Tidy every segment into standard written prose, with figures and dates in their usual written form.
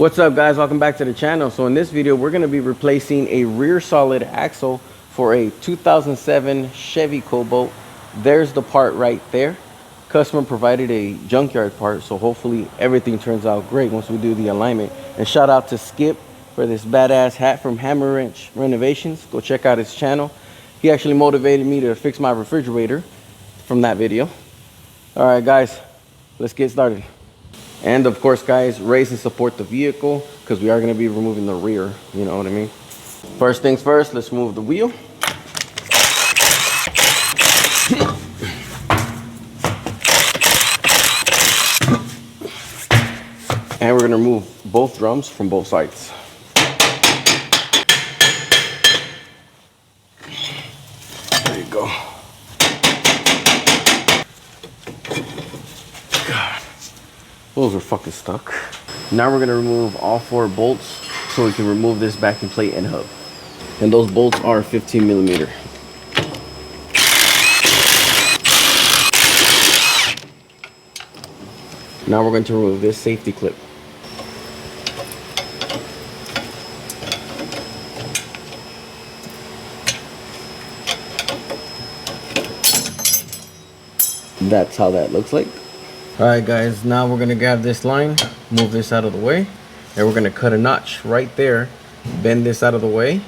What's up, guys? Welcome back to the channel. So in this video we're going to be replacing a rear solid axle for a 2007 Chevy Cobalt. There's the part right there. Customer provided a junkyard part, so hopefully everything turns out great once we do the alignment. And shout out to Skip for this badass hat from Hammer Wrench Renovations. Go check out his channel. He actually motivated me to fix my refrigerator from that video. All right, guys, let's get started. And of course, guys, raise and support the vehicle because we are going to be removing the rear. You know what I mean? First things first, let's remove the wheel. And we're going to remove both drums from both sides. There you go. God. Those are fucking stuck. Now we're going to remove all 4 bolts so we can remove this backing plate and hub. And those bolts are 15 millimeter. Now we're going to remove this safety clip. That's how that looks like. Alright guys, now we're going to grab this line, move this out of the way, and we're going to cut a notch right there, bend this out of the way,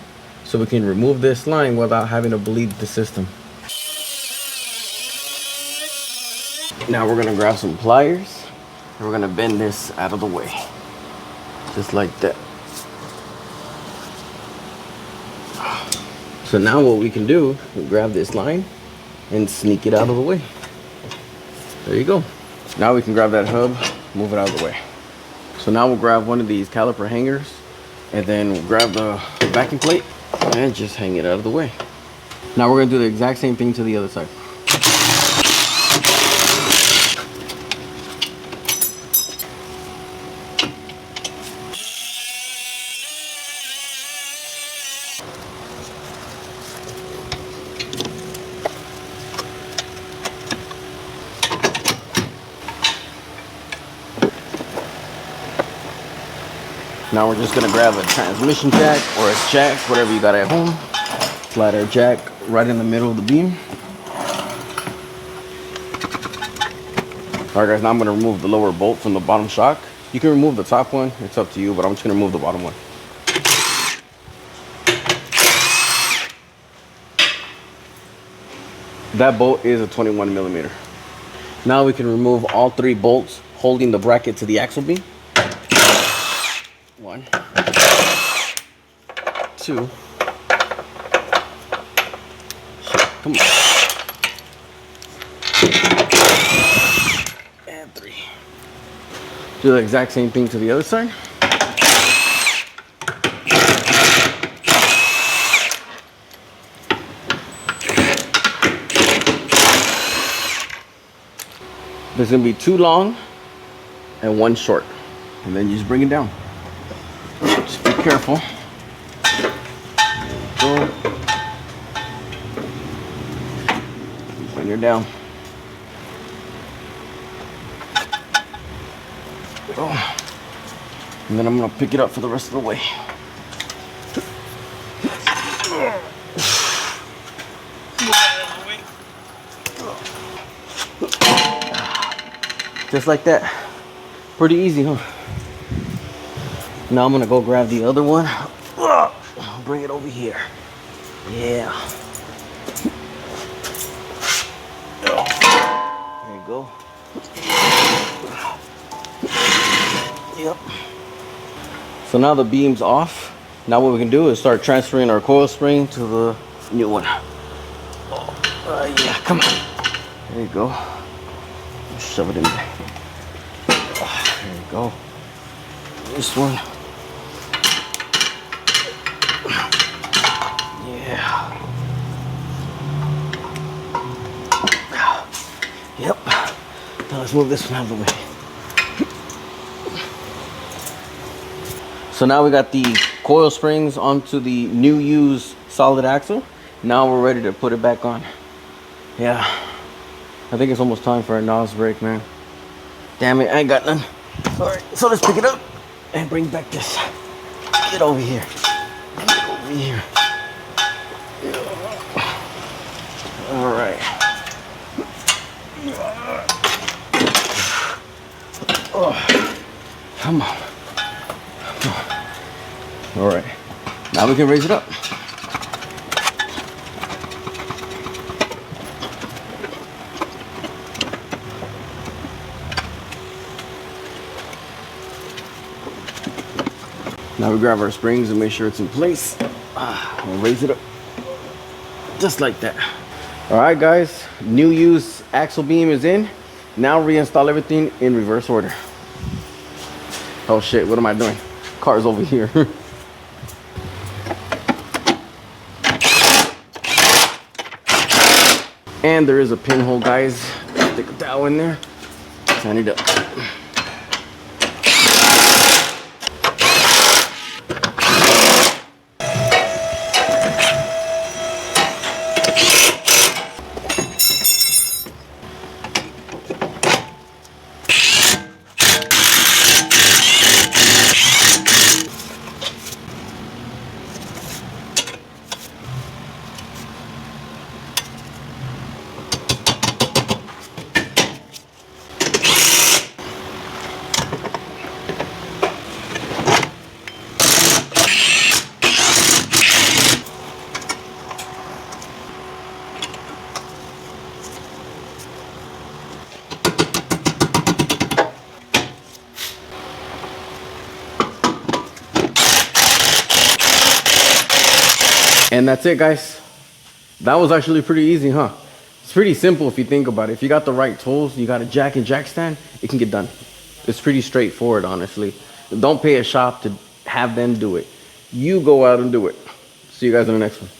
so we can remove this line without having to bleed the system. Now we're going to grab some pliers, and we're going to bend this out of the way, just like that. So now what we can do is grab this line and sneak it out of the way. There you go. Now we can grab that hub, move it out of the way. So now we'll grab one of these caliper hangers and then we'll grab the backing plate and just hang it out of the way. Now we're going to do the exact same thing to the other side. Now we're just gonna grab a transmission jack or a jack, whatever you got at home. Slide our jack right in the middle of the beam. All right, guys, now I'm gonna remove the lower bolt from the bottom shock. You can remove the top one, it's up to you, but I'm just gonna remove the bottom one. That bolt is a 21 millimeter. Now we can remove all 3 bolts holding the bracket to the axle beam. 1, 2, come on, and 3. Do the exact same thing to the other side. There's gonna be 2 long and 1 short, and then you just bring it down. Just be careful. There you go. Bring her down. Oh. And then I'm gonna pick it up for the rest of the way. Just like that. Pretty easy, huh? Now I'm gonna go grab the other one. Bring it over here. Yeah. There you go. Yep. So now the beam's off. Now what we can do is start transferring our coil spring to the new one. Yeah, come on. There you go. Shove it in there. There you go. This one. Yeah. Yep. Now let's move this one out of the way. So now we got the coil springs onto the new used solid axle. Now we're ready to put it back on. Yeah. I think it's almost time for a NOS brake, man. Damn it, I ain't got none. Alright, so let's pick it up. and bring back this. Get over here. Get over here. All right. Oh, come on. Come on. All right. Now we can raise it up. Now we grab our springs and make sure it's in place. We'll raise it up just like that. All right, guys, new used axle beam is in. Now reinstall everything in reverse order. Oh shit, what am I doing? Car's over here. And there is a pinhole, guys. Stick a dowel in there, turn it up. And that's it, guys. That was actually pretty easy, huh? It's pretty simple if you think about it. If you got the right tools, you got a jack and jack stand, it can get done. It's pretty straightforward, honestly. Don't pay a shop to have them do it. You go out and do it. See you guys in the next one.